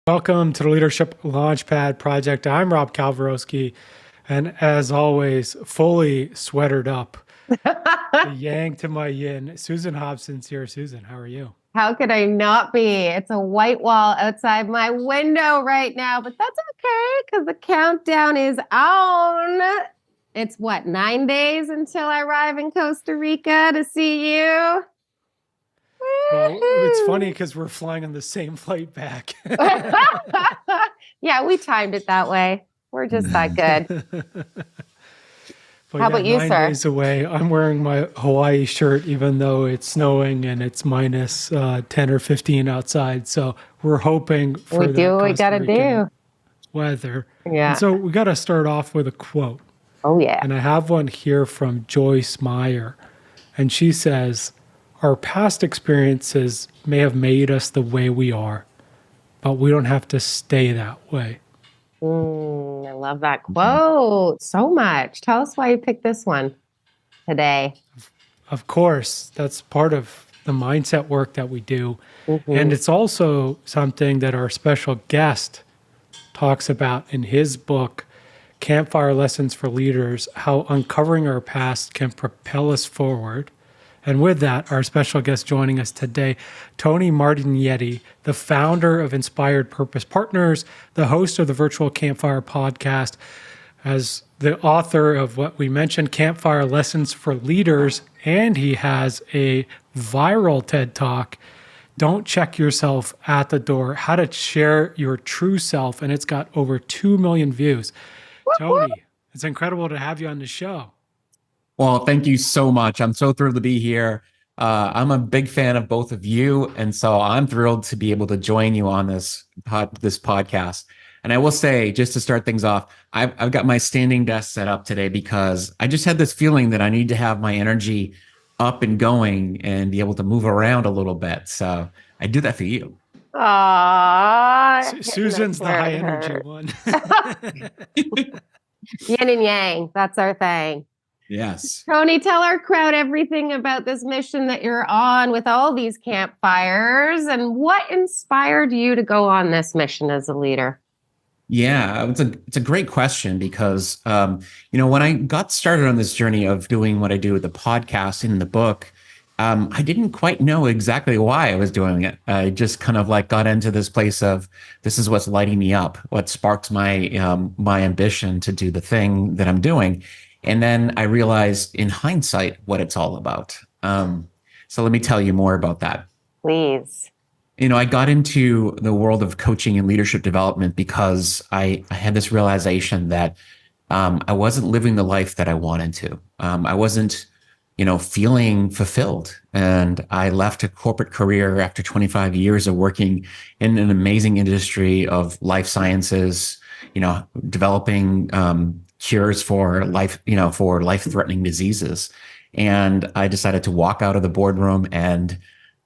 Welcome to the Leadership Launchpad Project. I'm Rob Kalwarowski, and as always, fully sweatered up. The yang to my yin. Susan Hobson's here. Susan, how are you? How could I not be? It's a white wall outside my window right now, but that's okay because the countdown is on. It's what, 9 days until I arrive in Costa Rica to see you? Well, it's funny because we're flying on the same flight back. Yeah, we timed it that way. We're just that good. How about you, sir? 9 days away. I'm wearing my Hawaii shirt, even though it's snowing and it's minus 10 or 15 outside. So we're hoping for we do what we got to do. Weather. Yeah. And so we got to start off with a quote. Oh, yeah. And I have one here from Joyce Meyer. And she says, "Our past experiences may have made us the way we are, but we don't have to stay that way." I love that quote so much. Tell us why you picked this one today. Of course, that's part of the mindset work that we do. And it's also something that our special guest talks about in his book, Campfire Lessons for Leaders, how uncovering our past can propel us forward. And with that, our special guest joining us today, Tony Martignetti, the founder of Inspired Purpose Partners, the host of the Virtual Campfire podcast, as the author of what we mentioned, Campfire Lessons for Leaders, and he has a viral TED Talk, Don't Check Yourself at the Door, How to Share Your True Self, and it's got over 2 million views. Tony, it's incredible to have you on the show. Well, thank you so much. I'm so thrilled to be here. I'm a big fan of both of you, and so I'm thrilled to be able to join you on this podcast. And I will say, just to start things off, I've got my standing desk set up today because I just had this feeling that I need to have my energy up and going and be able to move around a little bit. So I do that for you. Aww. Susan's the high energy one. Yin and yang, that's our thing. Yes. Tony, tell our crowd everything about this mission that you're on with all these campfires and what inspired you to go on this mission as a leader. Yeah, it's a great question because, when I got started on this journey of doing what I do with the podcast and in the book, I didn't quite know exactly why I was doing it. I just kind of like got into this place of, this is what's lighting me up, what sparks my ambition to do the thing that I'm doing. And then I realized in hindsight what it's all about. So let me tell you more about that. Please. I got into the world of coaching and leadership development because I had this realization that I wasn't living the life that I wanted to. I wasn't, feeling fulfilled. And I left a corporate career after 25 years of working in an amazing industry of life sciences, developing cures for life-threatening diseases. And I decided to walk out of the boardroom and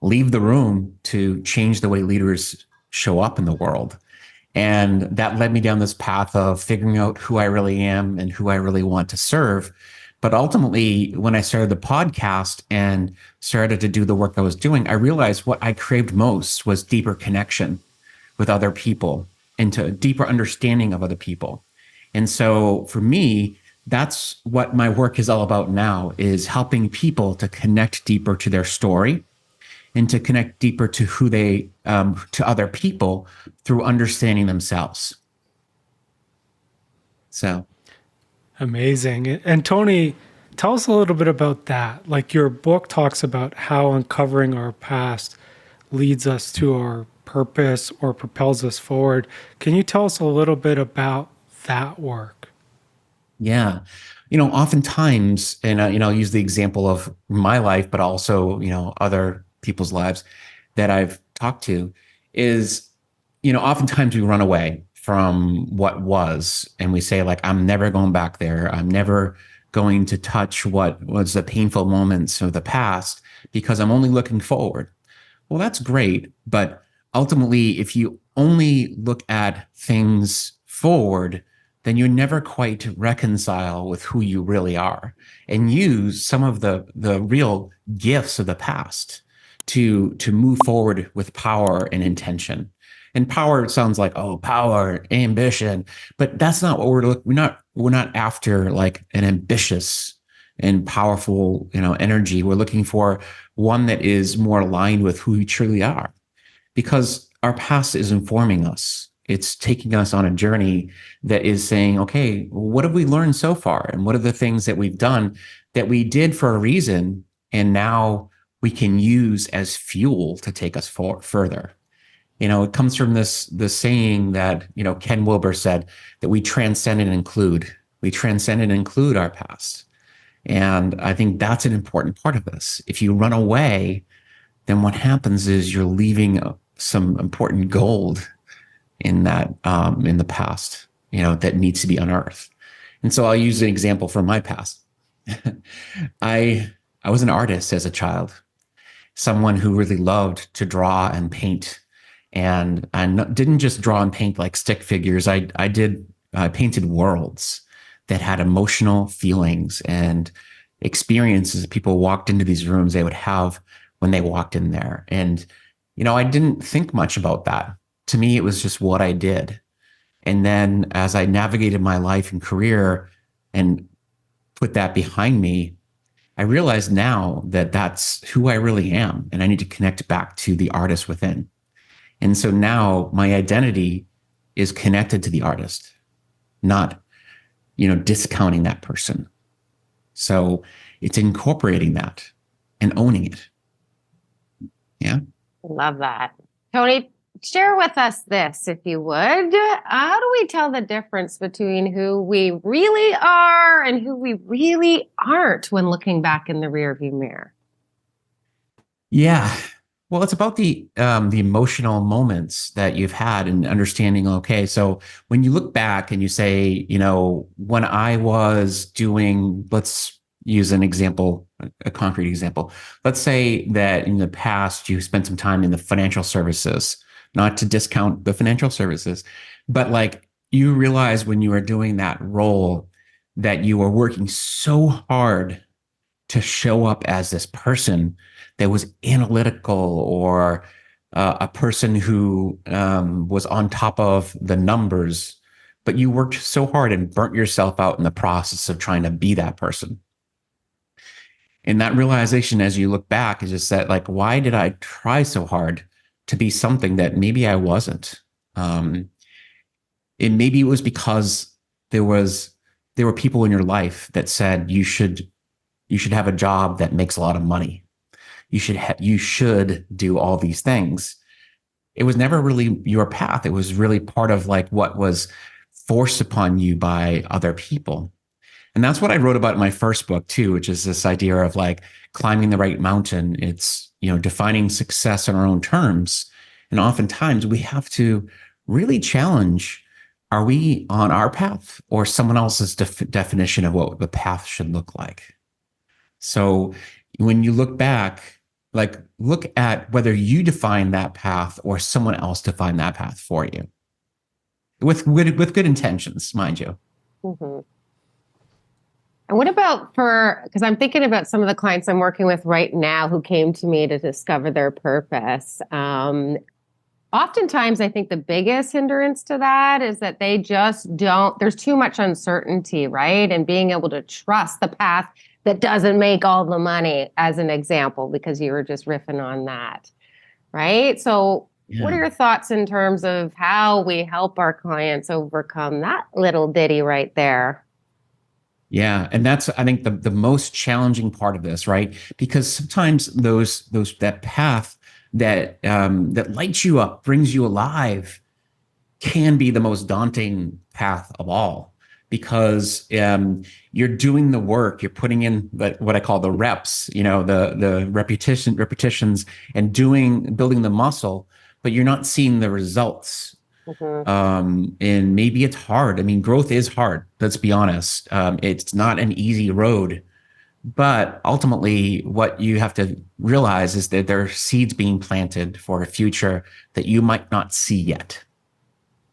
leave the room to change the way leaders show up in the world. And that led me down this path of figuring out who I really am and who I really want to serve. But ultimately, when I started the podcast and started to do the work I was doing, I realized what I craved most was deeper connection with other people and to a deeper understanding of other people. And so for me, that's what my work is all about now, is helping people to connect deeper to their story and to connect deeper to who they, to other people through understanding themselves. So. Amazing. And Tony, tell us a little bit about that. Like, your book talks about how uncovering our past leads us to our purpose or propels us forward. Can you tell us a little bit about that work? Yeah. Oftentimes, and I'll use the example of my life, but also, other people's lives that I've talked to is, oftentimes we run away from what was, and we say, like, I'm never going back there. I'm never going to touch what was the painful moments of the past because I'm only looking forward. Well, that's great. But ultimately, if you only look at things forward, then you never quite reconcile with who you really are and use some of the real gifts of the past to move forward with power and intention. And power sounds like, oh, power, ambition, but that's not what we're not after like an ambitious and powerful, energy. We're looking for one that is more aligned with who we truly are, because our past is informing us. It's taking us on a journey that is saying, okay, what have we learned so far? And what are the things that we've done that we did for a reason, and now we can use as fuel to take us further? It comes from this saying that, Ken Wilber said, that we transcend and include. We transcend and include our past. And I think that's an important part of this. If you run away, then what happens is you're leaving some important gold in that, in the past, that needs to be unearthed. And so I'll use an example from my past. I was an artist as a child, someone who really loved to draw and paint. And I didn't just draw and paint like stick figures. I painted worlds that had emotional feelings and experiences people walked into these rooms they would have when they walked in there. And, I didn't think much about that. To me, it was just what I did. And then as I navigated my life and career and put that behind me, I realize now that that's who I really am. And I need to connect back to the artist within. And so now my identity is connected to the artist, not, discounting that person. So it's incorporating that and owning it. Yeah. Love that. Tony, share with us this, if you would. How do we tell the difference between who we really are and who we really aren't when looking back in the rearview mirror? Yeah. Well, it's about the emotional moments that you've had and understanding, okay, so when you look back and you say, when I was doing, let's use an example, a concrete example. Let's say that in the past, you spent some time in the financial services, not to discount the financial services, but like you realize when you were doing that role that you were working so hard to show up as this person that was analytical, or a person who was on top of the numbers, but you worked so hard and burnt yourself out in the process of trying to be that person. And that realization as you look back is just that, like, why did I try so hard to be something that maybe I wasn't? And maybe it was because there were people in your life that said you should have a job that makes a lot of money. You should do all these things. It was never really your path. It was really part of like what was forced upon you by other people. And that's what I wrote about in my first book too, which is this idea of like climbing the right mountain. It's, defining success on our own terms. And oftentimes we have to really challenge, are we on our path or someone else's definition of what the path should look like? So when you look back, like look at whether you define that path or someone else defined that path for you, with good intentions, mind you. Mm-hmm. And what about because I'm thinking about some of the clients I'm working with right now who came to me to discover their purpose. Oftentimes, I think the biggest hindrance to that is that they just there's too much uncertainty, right? And being able to trust the path that doesn't make all the money, as an example, because you were just riffing on that, right? So what are your thoughts in terms of how we help our clients overcome that little ditty right there? Yeah. And that's, I think, the most challenging part of this, right? Because sometimes that path that lights you up, brings you alive, can be the most daunting path of all, because you're doing the work, you're putting in what I call the reps, the repetitions, and building the muscle, but you're not seeing the results. Mm-hmm. And maybe it's hard. I mean, growth is hard. Let's be honest. It's not an easy road, but ultimately what you have to realize is that there are seeds being planted for a future that you might not see yet.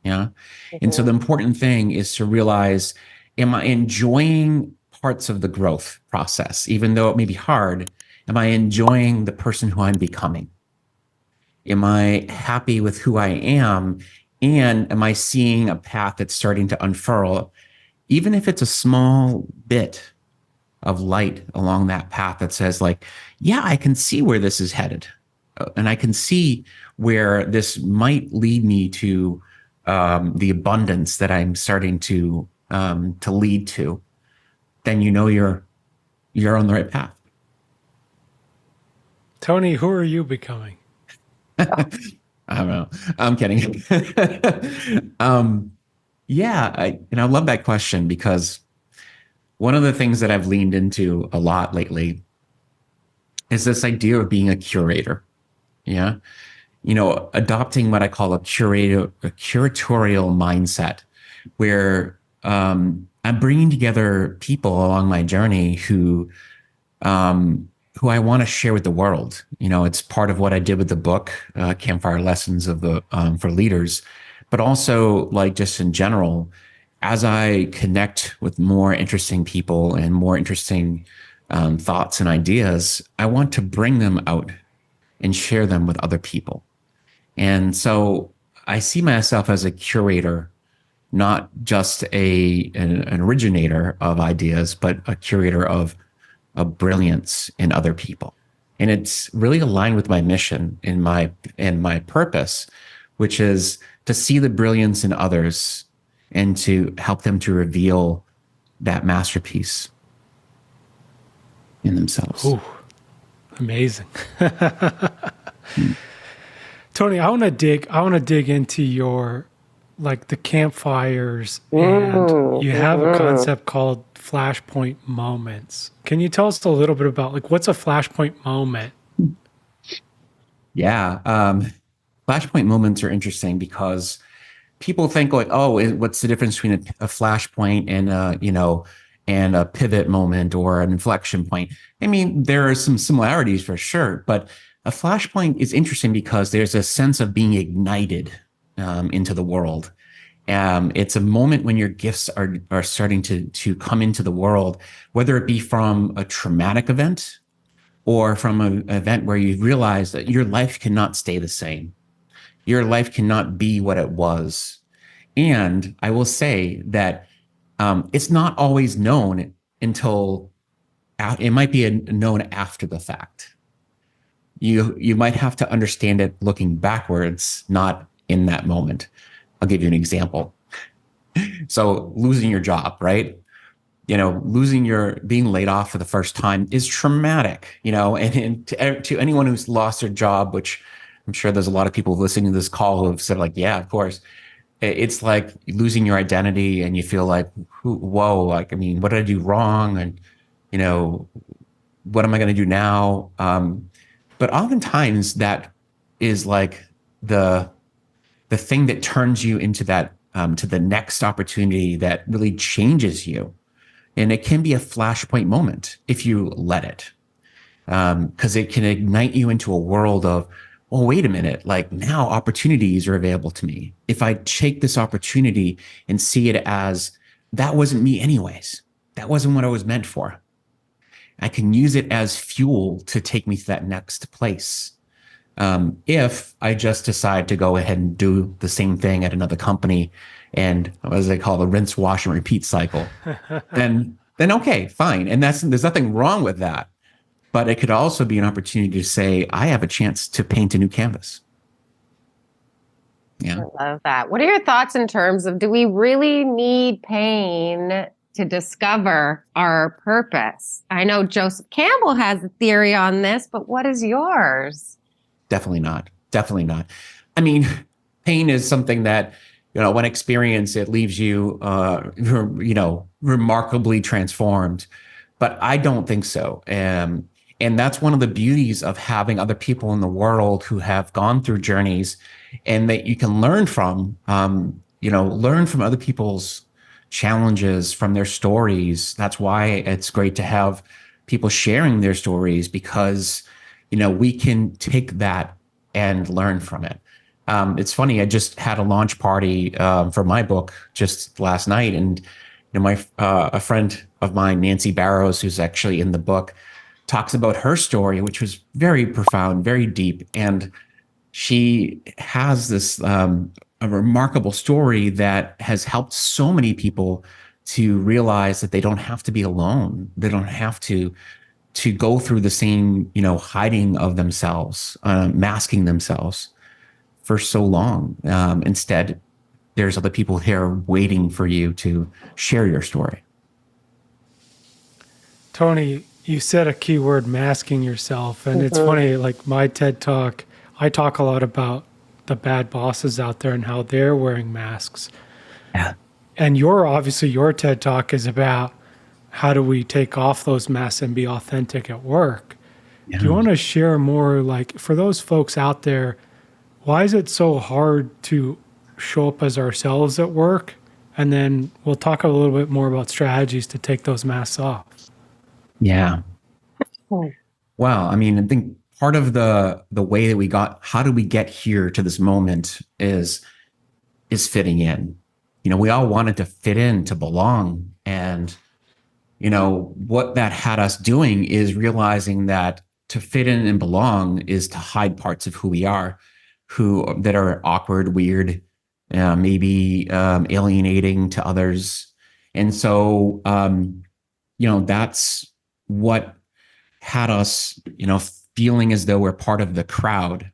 Yeah. Mm-hmm. And so the important thing is to realize, am I enjoying parts of the growth process, even though it may be hard? Am I enjoying the person who I'm becoming? Am I happy with who I am? And am I seeing a path that's starting to unfurl, even if it's a small bit of light along that path that says, like, yeah, I can see where this is headed. And I can see where this might lead me to the abundance that I'm starting to lead to. Then you know you're on the right path. Tony, who are you becoming? I don't know. I'm kidding. Yeah, I love that question, because one of the things that I've leaned into a lot lately is this idea of being a curator. Yeah. Adopting what I call a curatorial mindset, where I'm bringing together people along my journey who I want to share with the world. It's part of what I did with the book, Campfire Lessons for Leaders, but also, like, just in general, as I connect with more interesting people and more interesting thoughts and ideas, I want to bring them out and share them with other people. And so I see myself as a curator, not just an originator of ideas, but a curator of brilliance in other people. And it's really aligned with my mission and my purpose, which is to see the brilliance in others and to help them to reveal that masterpiece in themselves. Ooh, amazing. Tony, I want to dig into your, like, the campfires, and you have a concept called flashpoint moments. Can you tell us a little bit about, like, what's a flashpoint moment? Yeah. Flashpoint moments are interesting because people think, like, oh, what's the difference between a flashpoint and a pivot moment or an inflection point? I mean, there are some similarities for sure, but a flashpoint is interesting because there's a sense of being ignited into the world. It's a moment when your gifts are starting to come into the world, whether it be from a traumatic event or from an event where you realize that your life cannot stay the same. Your life cannot be what it was. And I will say that it's not always known until it might be known after the fact. You might have to understand it looking backwards, not in that moment. I'll give you an example. So losing your job, right? Being laid off for the first time is traumatic, and to anyone who's lost their job, which I'm sure there's a lot of people listening to this call who have said, like, yeah, of course. It's like losing your identity and you feel like, whoa, like, I mean, what did I do wrong? And, what am I going to do now? But oftentimes that is like the thing that turns you into that, to the next opportunity that really changes you. And it can be a flashpoint moment if you let it, because it can ignite you into a world of, oh, wait a minute, like, now opportunities are available to me. If I take this opportunity and see it as, that wasn't me anyways, that wasn't what I was meant for, I can use it as fuel to take me to that next place. If I just decide to go ahead and do the same thing at another company, and as they call the rinse, wash, and repeat cycle, then okay, fine. And there's nothing wrong with that. But it could also be an opportunity to say, I have a chance to paint a new canvas. Yeah. I love that. What are your thoughts in terms of, do we really need pain to discover our purpose? I know Joseph Campbell has a theory on this, but what is yours? Definitely not. Definitely not. I mean, pain is something that, when experienced, it leaves you, remarkably transformed. But I don't think so. And that's one of the beauties of having other people in the world who have gone through journeys and that you can learn from, learn from other people's challenges, from their stories. That's why it's great to have people sharing their stories, because, we can take that and learn from it. It's funny, I just had a launch party for my book just last night, and a friend of mine, Nancy Barrows, who's actually in the book, talks about her story, which was very profound, very deep. And she has this a remarkable story that has helped so many people to realize that they don't have to be alone. They don't have to go through the same, hiding of themselves, masking themselves for so long. Instead, there's other people here waiting for you to share your story. Tony, you said a key word, masking yourself. And it's funny, like my TED Talk, I talk a lot about the bad bosses out there and how they're wearing masks. Yeah. And your TED Talk is about how do we take off those masks and be authentic at work. Yeah. Do you want to share more, like for those folks out there, why is it so hard to show up as ourselves at work? And then we'll talk a little bit more about strategies to take those masks off. Yeah. Well, I mean, I think part of the way that how do we get here to this moment is fitting in. We all wanted to fit in, to belong. And, what that had us doing is realizing that to fit in and belong is to hide parts of who we are, that are awkward, weird, maybe alienating to others. And so, that's what had us, feeling as though we're part of the crowd.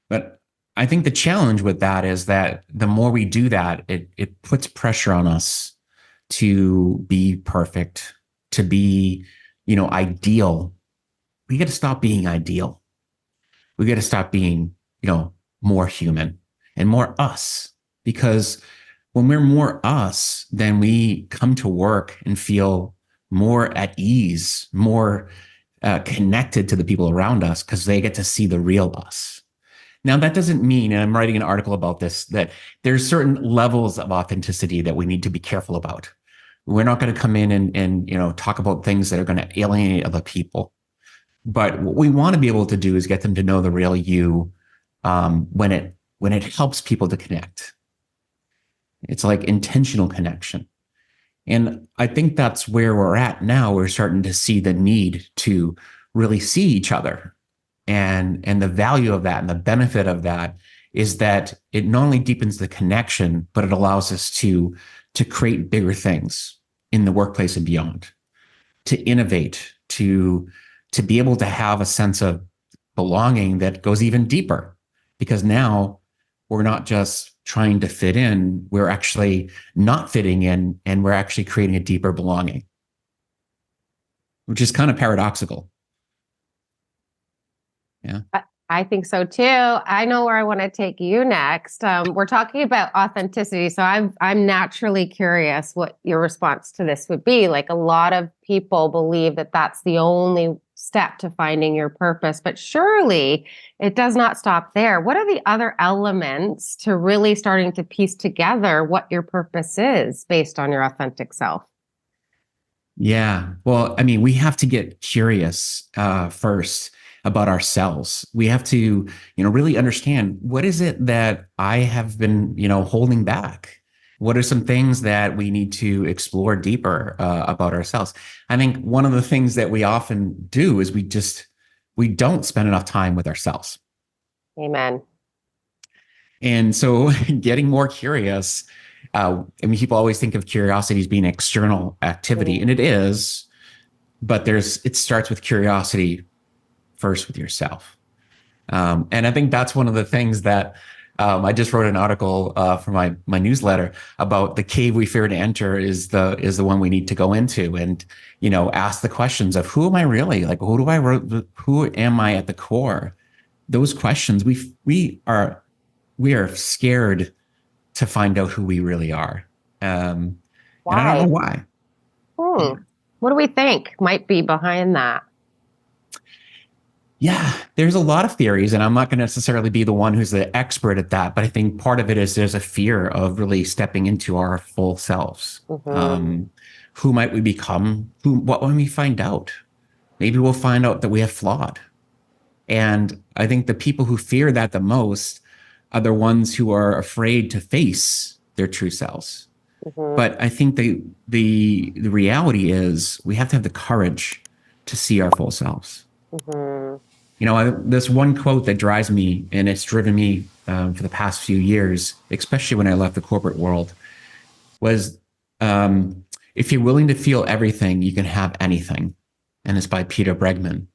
But I think the challenge with that is that the more we do that, it puts pressure on us to be perfect, to be, ideal. We got to stop being ideal. We got to stop being, more human and more us, because when we're more us, then we come to work and feel more at ease, more connected to the people around us, because they get to see the real us. Now, that doesn't mean, and I'm writing an article about this, that there's certain levels of authenticity that we need to be careful about. We're not going to come in and talk about things that are going to alienate other people. But what we want to be able to do is get them to know the real you when it helps people to connect. It's like intentional connection. And I think that's where we're at now. We're starting to see the need to really see each other. And the value of that and the benefit of that is that it not only deepens the connection, but it allows us to create bigger things in the workplace and beyond, to innovate, to be able to have a sense of belonging that goes even deeper. Because now we're not just trying to fit in, we're actually not fitting in, and we're actually creating a deeper belonging, which is kind of paradoxical. Yeah. I think so too. I know where I want to take you next. We're talking about authenticity. So I'm naturally curious what your response to this would be. Like, a lot of people believe that that's the only step to finding your purpose, but surely it does not stop there. What are the other elements to really starting to piece together what your purpose is based on your authentic self? Yeah. Well, I mean, we have to get curious first about ourselves. We have to, really understand, what is it that I have been, holding back? What are some things that we need to explore deeper about ourselves? I think one of the things that we often do is we don't spend enough time with ourselves. Amen. And so getting more curious, people always think of curiosity as being an external activity, and it is, but it starts with curiosity first with yourself. And I think that's one of the things that I just wrote an article for my newsletter about. The cave we fear to enter is the one we need to go into, and ask the questions of, who am I really? Like, who am I at the core? Those questions, we are scared to find out who we really are. And I don't know why. What do we think might be behind that? Yeah, there's a lot of theories, and I'm not going to necessarily be the one who's the expert at that, but I think part of it is there's a fear of really stepping into our full selves. Mm-hmm. Who might we become? What when we find out? Maybe we'll find out that we have flawed. And I think the people who fear that the most are the ones who are afraid to face their true selves. Mm-hmm. But I think the reality is we have to have the courage to see our full selves. Mm-hmm. You know, this one quote that drives me, and it's driven me for the past few years, especially when I left the corporate world, was if you're willing to feel everything, you can have anything. And it's by Peter Bregman.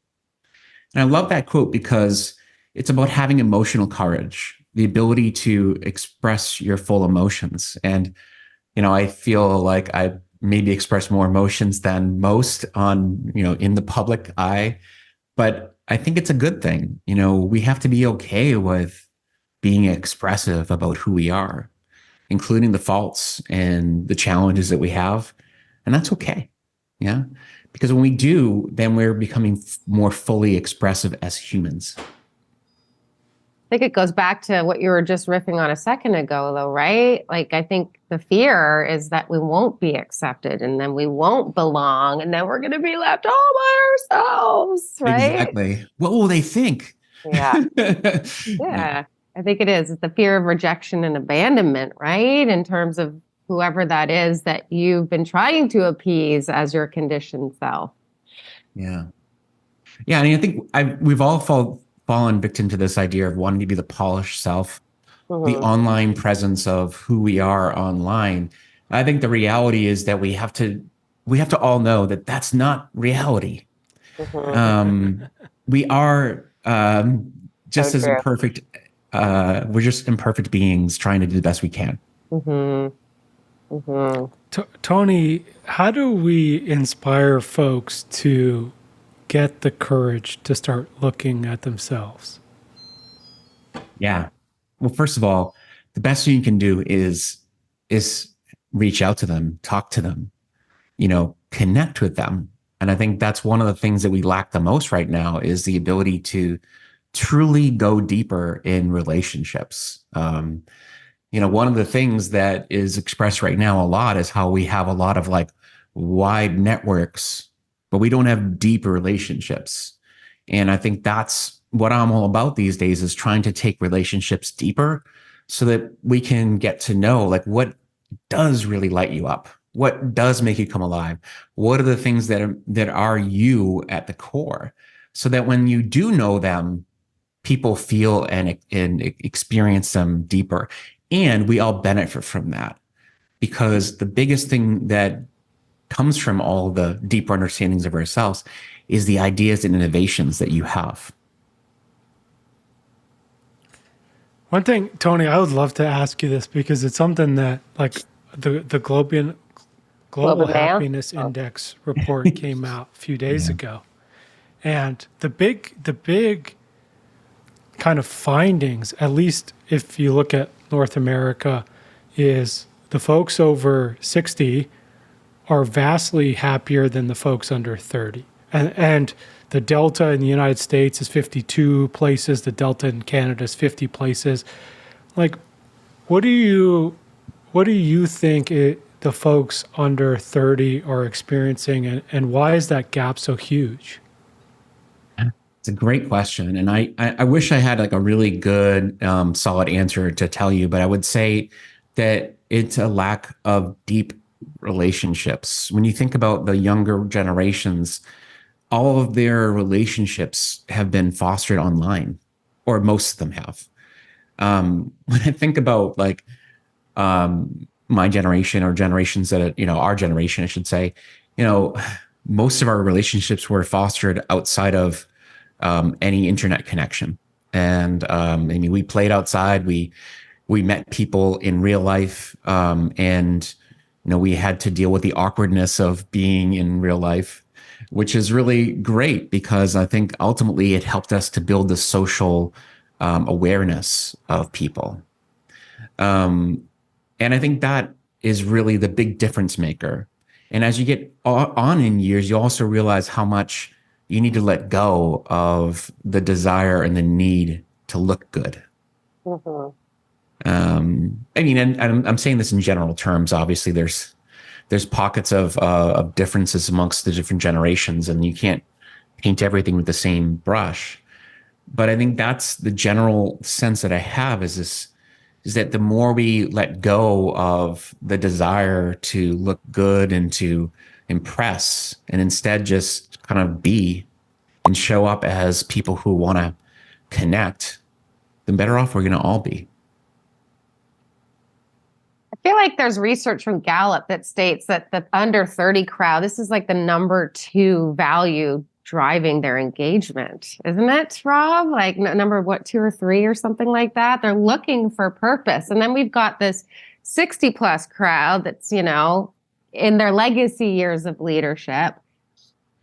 And I love that quote because it's about having emotional courage, the ability to express your full emotions. And, you know, I feel like I maybe express more emotions than most on, you know, in the public eye, but I think it's a good thing. You know, we have to be okay with being expressive about who we are, including the faults and the challenges that we have. And that's okay. Yeah. Because when we do, then we're becoming more fully expressive as humans. I think it goes back to what you were just riffing on a second ago, though, right? Like, I think the fear is that we won't be accepted and then we won't belong and then we're going to be left all by ourselves, right? Exactly. What will they think? Yeah. Yeah. I think it is. It's the fear of rejection and abandonment, right? In terms of whoever that is that you've been trying to appease as your conditioned self. Yeah. Yeah. I mean, I think we've all fallen victim to this idea of wanting to be the polished self, the online presence of who we are online. I think the reality is that we have to all know that that's not reality. We are just So as true. imperfect. We're just imperfect beings trying to do the best we can. Tony, how do we inspire folks to get the courage to start looking at themselves? Yeah. Well, first of all, the best thing you can do is reach out to them, talk to them, you know, connect with them. And I think that's one of the things that we lack the most right now is the ability to truly go deeper in relationships. You know, one of the things that is expressed right now a lot is how we have a lot of like wide networks, but we don't have deep relationships. And I think that's what I'm all about these days is trying to take relationships deeper so that we can get to know like what does really light you up? What does make you come alive? What are the things that are you at the core? So that when you do know them, people feel and experience them deeper. And we all benefit from that because the biggest thing that comes from all the deeper understandings of ourselves is the ideas and innovations that you have. One thing, Tony, I would love to ask you this because it's something that like the Global Happiness Index report came out a few days ago. And the big kind of findings, at least if you look at North America, is the folks over 60 are vastly happier than the folks under 30. And the delta in the United States is 52 places. The delta in Canada is 50 places. Like, what do you think the folks under 30 are experiencing, and why is that gap so huge? It's a great question. And I wish I had like a really good, solid answer to tell you, but I would say that it's a lack of deep relationships. When you think about the younger generations, all of their relationships have been fostered online, or most of them have. When I think about like my generation or generations that, you know, our generation, I should say, you know, most of our relationships were fostered outside of any internet connection. And I mean, we played outside, we met people in real life, and you know, we had to deal with the awkwardness of being in real life, which is really great because I think ultimately it helped us to build the social awareness of people. And I think that is really the big difference maker. And as you get on in years, you also realize how much you need to let go of the desire and the need to look good. I mean, and I'm saying this in general terms. Obviously, there's pockets of differences amongst the different generations, and you can't paint everything with the same brush. But I think that's the general sense that I have is that the more we let go of the desire to look good and to impress, and instead just kind of be and show up as people who want to connect, the better off we're going to all be. I feel like there's research from Gallup that states that the under 30 crowd, this is like the number 2 value driving their engagement, isn't it, Rob? Like number what, 2 or 3 or something like that. They're looking for purpose. And then we've got this 60 plus crowd that's, you know, in their legacy years of leadership.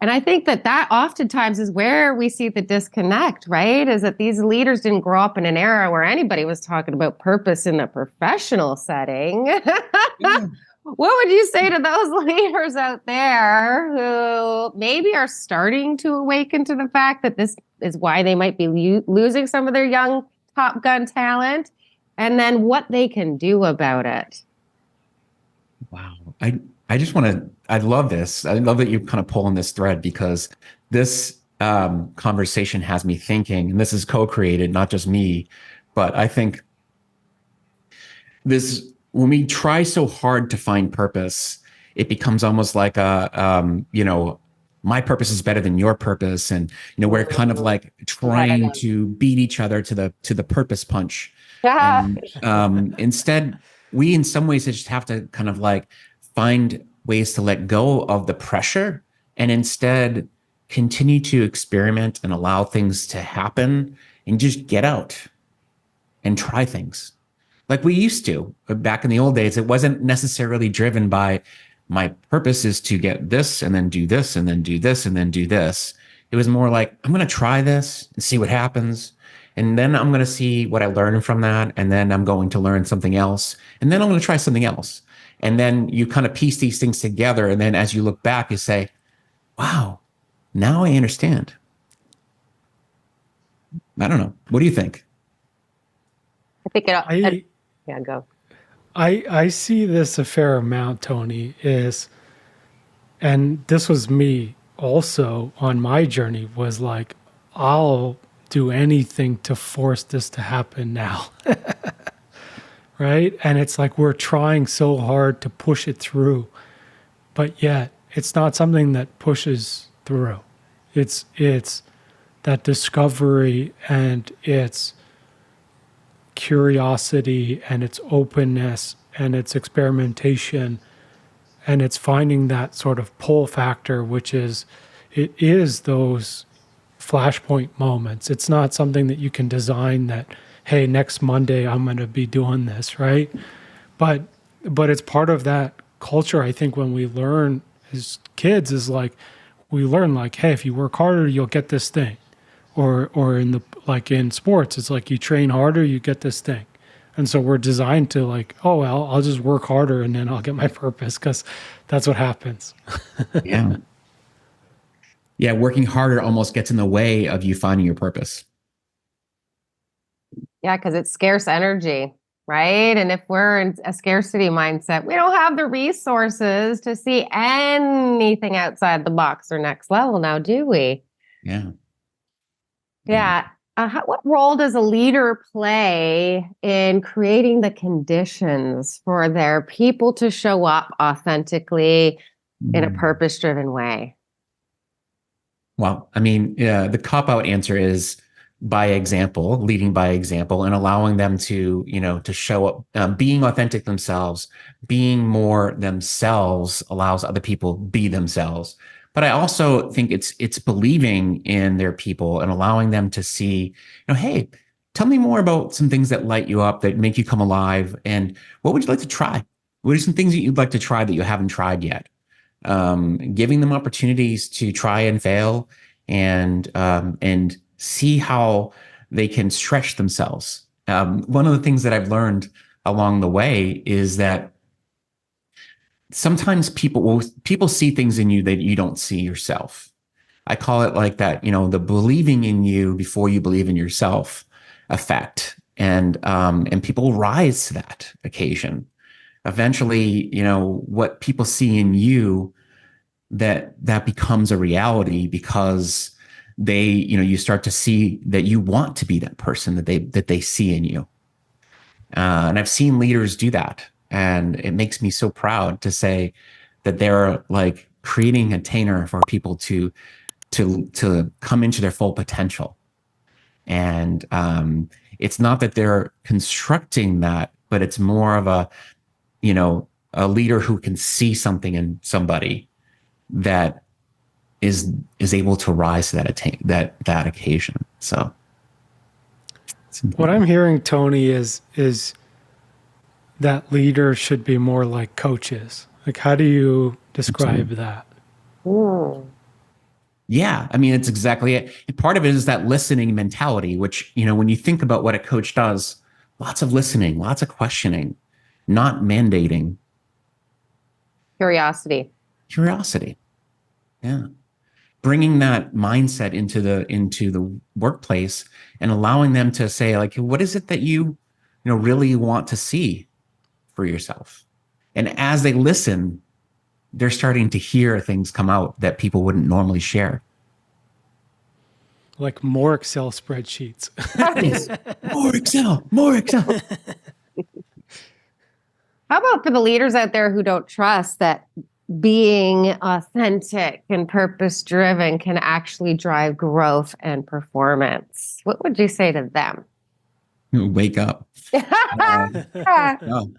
And I think that that oftentimes is where we see the disconnect, right? Is that these leaders didn't grow up in an era where anybody was talking about purpose in a professional setting. Yeah. What would you say to those leaders out there who maybe are starting to awaken to the fact that this is why they might be losing some of their young Top Gun talent, and then what they can do about it? Wow. I just want to, I love this. I love that you're kind of pulling this thread, because this conversation has me thinking, and this is co-created, not just me, but I think this, when we try so hard to find purpose, it becomes almost like you know, my purpose is better than your purpose. And, you know, we're kind of like trying to beat each other to the purpose punch. Yeah. And instead, we in some ways just have to kind of like find ways to let go of the pressure and instead continue to experiment and allow things to happen and just get out and try things like we used to back in the old days. It wasn't necessarily driven by my purpose is to get this and then do this and then do this and then do this. It was more like, I'm going to try this and see what happens. And then I'm going to see what I learn from that. And then I'm going to learn something else. And then I'm going to try something else. And then you kind of piece these things together. And then as you look back, you say, wow, now I understand. I don't know. What do you think? I think it, yeah, go. I see this a fair amount, Tony, and this was me also on my journey, was like, I'll do anything to force this to happen now. Right? And it's like we're trying so hard to push it through, but yet it's not something that pushes through. It's that discovery and it's curiosity and its openness and its experimentation, and it's finding that sort of pull factor, which is, it is those flashpoint moments. It's not something that you can design that, hey, next Monday I'm going to be doing this, right? But it's part of that culture. I think when we learn as kids is like, we learn like, hey, if you work harder, you'll get this thing. Or in the, like in sports, it's like you train harder, you get this thing. And so we're designed to like, oh, well, I'll just work harder and then I'll get my purpose, because that's what happens. Yeah. Yeah. Working harder almost gets in the way of you finding your purpose. Yeah, because it's scarce energy, right? And if we're in a scarcity mindset, we don't have the resources to see anything outside the box or next level now, do we? Yeah. Yeah. What role does a leader play in creating the conditions for their people to show up authentically in a purpose-driven way? Well, I mean, the cop-out answer is by example, leading by example, and allowing them to, you know, to show up, being authentic themselves, being more themselves allows other people be themselves. But I also think it's believing in their people and allowing them to see, you know, hey, tell me more about some things that light you up, that make you come alive. And what would you like to try? What are some things that you'd like to try that you haven't tried yet? Giving them opportunities to try and fail and see how they can stretch themselves. One of the things that I've learned along the way is that sometimes people see things in you that you don't see yourself. I call it like that, you know, the believing in you before you believe in yourself effect. And people rise to that occasion. Eventually, you know, what people see in you, that becomes a reality, because they, you know, you start to see that you want to be that person that they see in you. And I've seen leaders do that. And it makes me so proud to say that they're like creating a container for people to to come into their full potential. And it's not that they're constructing that, but it's more of a, a leader who can see something in somebody that is able to rise to that occasion. So what I'm hearing, Tony, is that leaders should be more like coaches. Like, how do you describe that? Yeah, I mean, it's exactly it. And part of it is that listening mentality, which, when you think about what a coach does, lots of listening, lots of questioning, not mandating. Curiosity. Yeah. Bringing that mindset into the workplace and allowing them to say, like, what is it that you really want to see for yourself? And as they listen, they're starting to hear things come out that people wouldn't normally share. Like more Excel spreadsheets. More Excel. How about for the leaders out there who don't trust that being authentic and purpose-driven can actually drive growth and performance? What would you say to them? Wake up. No.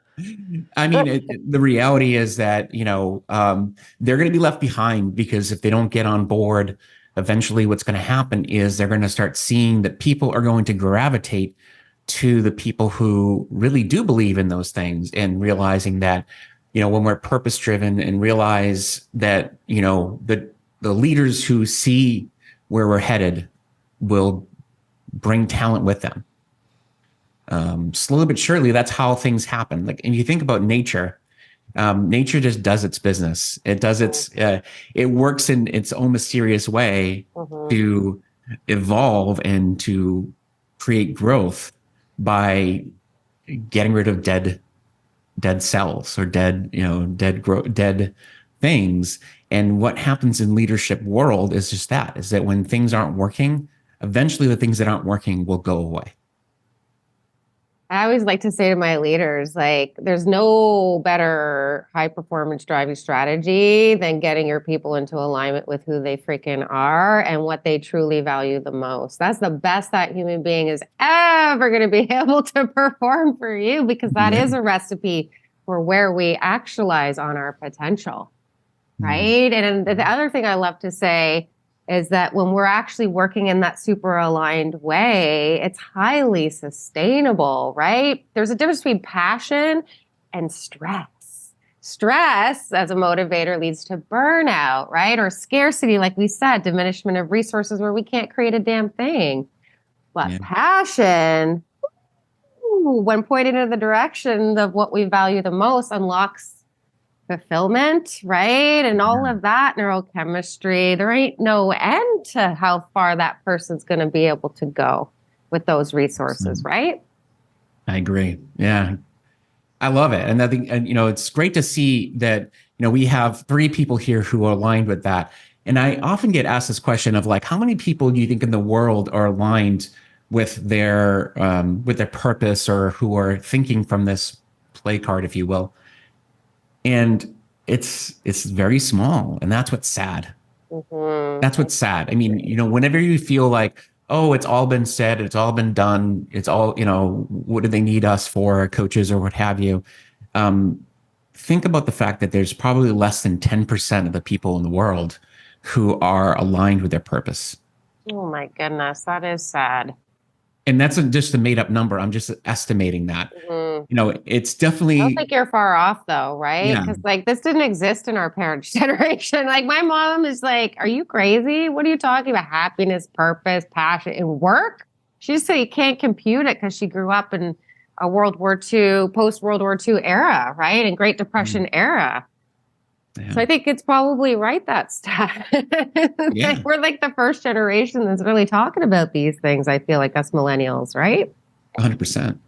I mean, the reality is that, they're going to be left behind, because if they don't get on board, eventually what's going to happen is they're going to start seeing that people are going to gravitate to the people who really do believe in those things, and realizing that, when we're purpose driven and realize that, the leaders who see where we're headed will bring talent with them. Slowly but surely, that's how things happen. Like, if you think about nature, nature just does its business. It does it works in its own mysterious way to evolve and to create growth by getting rid of dead cells or dead things. And what happens in leadership world is just that, is that when things aren't working, eventually the things that aren't working will go away. I always like to say to my leaders, like, there's no better high performance driving strategy than getting your people into alignment with who they freaking are and what they truly value the most. That's the best that human being is ever going to be able to perform for you, because that is a recipe for where we actualize on our potential, right? And the other thing I love to say is that when we're actually working in that super aligned way, it's highly sustainable, right? There's a difference between passion and stress. Stress as a motivator leads to burnout, right? Or scarcity, like we said, diminishment of resources where we can't create a damn thing. But passion, when pointed in the direction of what we value the most, unlocks fulfillment, right? And all of that neurochemistry. There ain't no end to how far that person's going to be able to go with those resources, right? I agree. Yeah. I love it. And I think, it's great to see that, we have 3 people here who are aligned with that. And I often get asked this question of, like, how many people do you think in the world are aligned with their purpose, or who are thinking from this play card, if you will? And it's very small, and that's what's sad. That's what's sad. I mean, whenever you feel like, oh, it's all been said, it's all been done, it's all, what do they need us for, coaches or what have you? Think about the fact that there's probably less than 10% of the people in the world who are aligned with their purpose. Oh my goodness, that is sad. And that's just a made up number. I'm just estimating that. It's definitely. I don't think you're far off though, right? Because this didn't exist in our parents' generation. Like, my mom is like, "Are you crazy? What are you talking about? Happiness, purpose, passion, and work?" She just said you can't compute it, because she grew up in a World War II, post World War II era, right, and Great Depression era. Yeah. So I think it's probably right, that stat. We're like the first generation that's really talking about these things, I feel like, us millennials, right? 100%.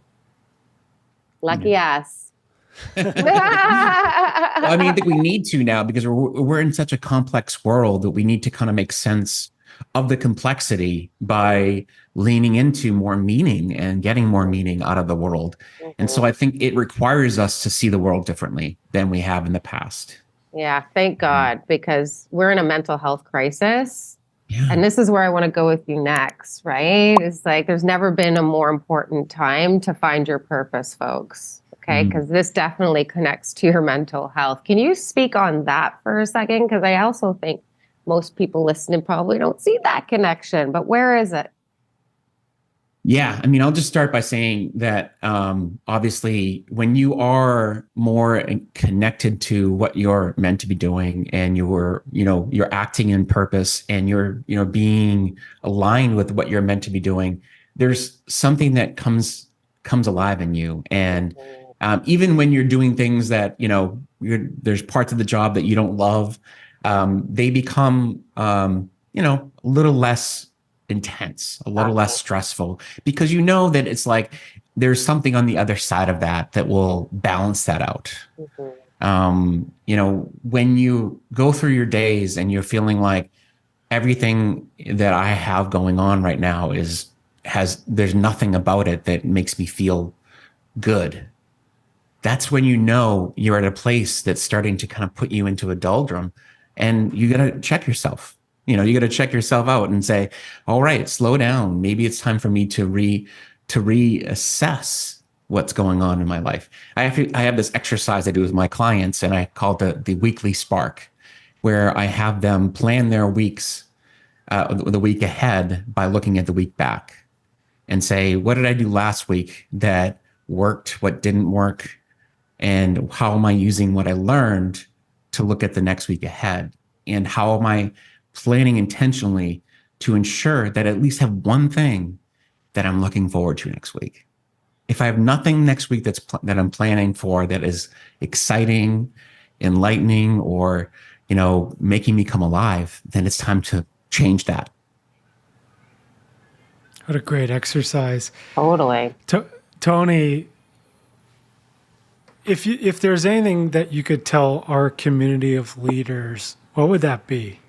Lucky us. Well, I mean, I think we need to now, because we're in such a complex world that we need to kind of make sense of the complexity by leaning into more meaning and getting more meaning out of the world. And so I think it requires us to see the world differently than we have in the past. Yeah, thank God, because we're in a mental health crisis. Yeah. And this is where I want to go with you next, right? It's like there's never been a more important time to find your purpose, folks. Okay. Because this definitely connects to your mental health. Can you speak on that for a second? Because I also think most people listening probably don't see that connection, but where is it? Yeah, I mean, I'll just start by saying that obviously, when you are more connected to what you're meant to be doing, and you're acting in purpose, and you're being aligned with what you're meant to be doing, there's something that comes alive in you, and even when you're doing things that there's parts of the job that you don't love, they become a little less intense, a little less stressful, because you know that it's like there's something on the other side of that that will balance that out. When you go through your days and you're feeling like everything that I have going on right now there's nothing about it that makes me feel good. That's when you're at a place that's starting to kind of put you into a doldrum, and you got to check yourself. You got to check yourself out and say, all right, slow down. Maybe it's time for me to reassess what's going on in my life. I have this exercise I do with my clients, and I call it the weekly spark, where I have them plan their weeks, the week ahead, by looking at the week back and say, what did I do last week that worked? What didn't work? And how am I using what I learned to look at the next week ahead? And how am I planning intentionally to ensure that I at least have one thing that I'm looking forward to next week? If I have nothing next week that I'm planning for that is exciting, enlightening, or making me come alive, then it's time to change that. What a great exercise. Totally. Tony, if there's anything that you could tell our community of leaders, what would that be?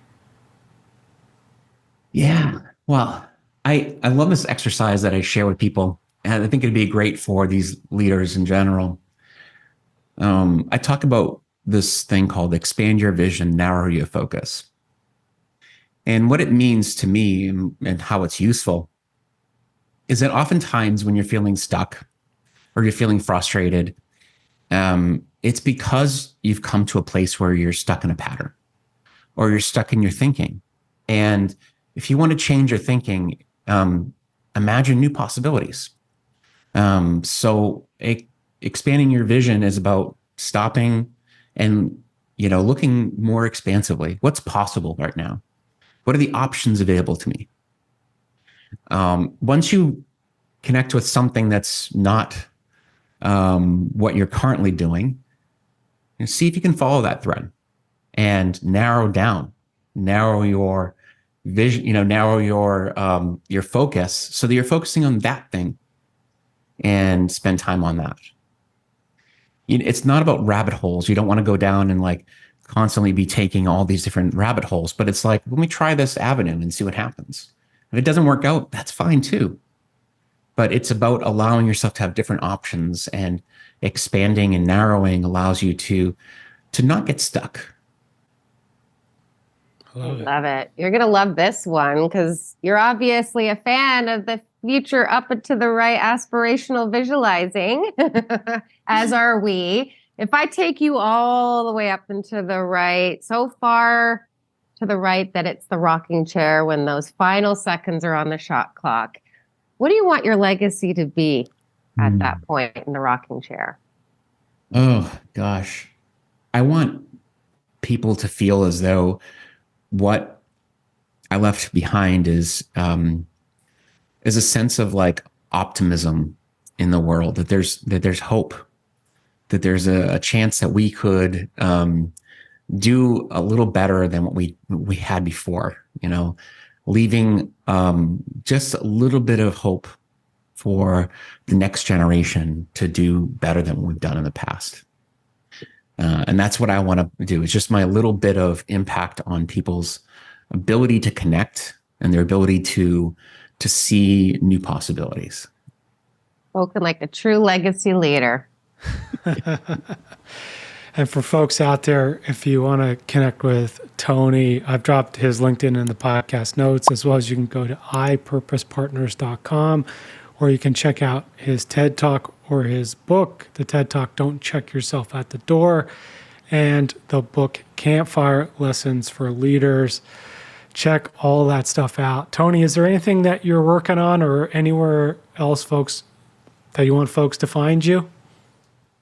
Yeah. Well, I love this exercise that I share with people, and I think it'd be great for these leaders in general. I talk about this thing called expand your vision, narrow your focus. And what it means to me, and how it's useful, is that oftentimes when you're feeling stuck or you're feeling frustrated, it's because you've come to a place where you're stuck in a pattern, or you're stuck in your thinking. And if you want to change your thinking, imagine new possibilities. Expanding your vision is about stopping and looking more expansively. What's possible right now? What are the options available to me? Once you connect with something that's not what you're currently doing, see if you can follow that thread and narrow your vision, narrow your focus, so that you're focusing on that thing and spend time on that. It's not about rabbit holes. You don't want to go down and constantly be taking all these different rabbit holes, but it's like, let me try this avenue and see what happens. If it doesn't work out, that's fine too. But it's about allowing yourself to have different options, and expanding and narrowing allows you to not get stuck. Love it. You're going to love this one, because you're obviously a fan of the future up and to the right aspirational visualizing, as are we. If I take you all the way up and to the right, so far to the right that it's the rocking chair when those final seconds are on the shot clock, what do you want your legacy to be at that point in the rocking chair? Oh, gosh. I want people to feel as though what I left behind is a sense of optimism in the world, that there's hope, that there's a chance that we could do a little better than what we had before, leaving just a little bit of hope for the next generation to do better than what we've done in the past. And that's what I want to do. It's just my little bit of impact on people's ability to connect and their ability to see new possibilities. Spoken like a true legacy leader. And for folks out there, if you want to connect with Tony, I've dropped his LinkedIn in the podcast notes, as well as you can go to iPurposePartners.com, or you can check out his TED Talk or his book, the TED Talk, Don't Check Yourself at the Door, and the book, Campfire Lessons for Leaders. Check all that stuff out. Tony, is there anything that you're working on or anywhere else, folks, that you want folks to find you?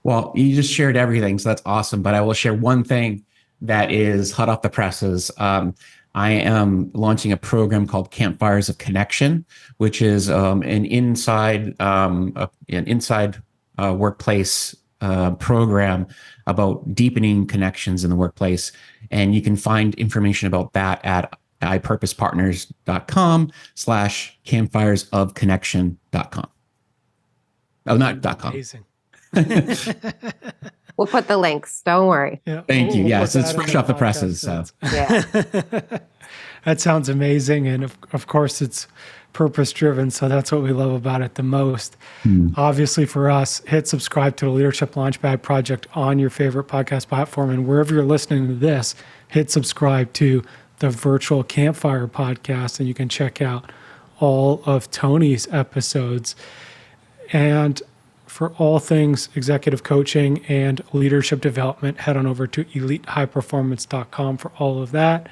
Well, you just shared everything, so that's awesome. But I will share one thing that is hot off the presses. I am launching a program called Campfires of Connection, which is an inside workplace program about deepening connections in the workplace. And you can find information about that at ipurposepartners.com/campfiresofconnection.com. Oh, not .com. Amazing. We'll put the links. Don't worry. Yeah. Thank you. We'll Yes, put it's that in fresh off the presses. podcast So Yeah. That sounds amazing. And of course, it's purpose driven. So that's what we love about it the most. Obviously, for us, hit subscribe to the Leadership Launchpad Project on your favorite podcast platform. And wherever you're listening to this, hit subscribe to the Virtual Campfire Podcast. And you can check out all of Tony's episodes. And for all things executive coaching and leadership development, head on over to elitehighperformance.com for all of that.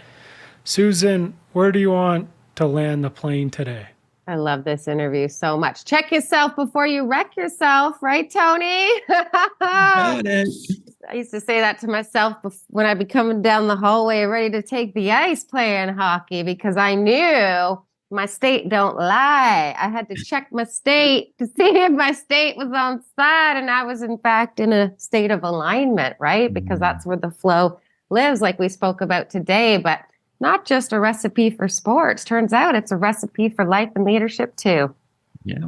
Susan, where do you want to land the plane today? I love this interview so much. Check yourself before you wreck yourself, right, Tony? I used to say that to myself when I'd be coming down the hallway ready to take the ice playing hockey, because I knew my state don't lie. I had to check my state to see if my state was on side, and I was in fact in a state of alignment, right? Because that's where the flow lives, like we spoke about today. But not just a recipe for sports. Turns out it's a recipe for life and leadership too. yeah.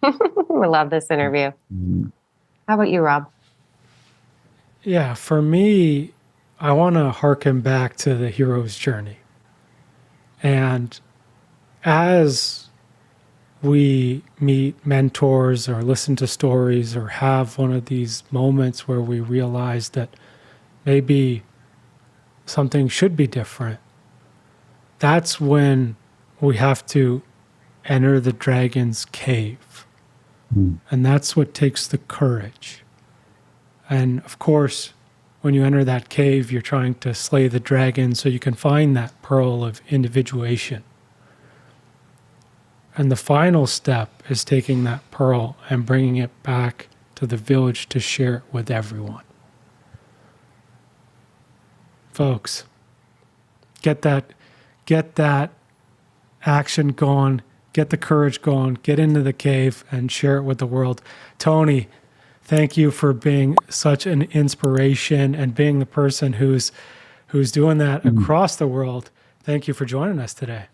I love this interview. How about you, Rob? Yeah, for me, I want to harken back to the hero's journey. And as we meet mentors or listen to stories or have one of these moments where we realize that maybe something should be different, that's when we have to enter the dragon's cave. And that's what takes the courage. And of course, when you enter that cave, you're trying to slay the dragon so you can find that pearl of individuation. And the final step is taking that pearl and bringing it back to the village to share it with everyone. Folks, get that action going, get the courage going, get into the cave and share it with the world. Tony, thank you for being such an inspiration and being the person who's doing that across the world. Thank you for joining us today.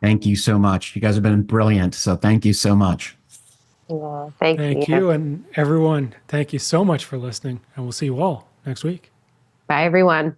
Thank you so much. You guys have been brilliant. So thank you so much. Yeah, thank Thank you. And everyone, thank you so much for listening. And we'll see you all next week. Bye, everyone.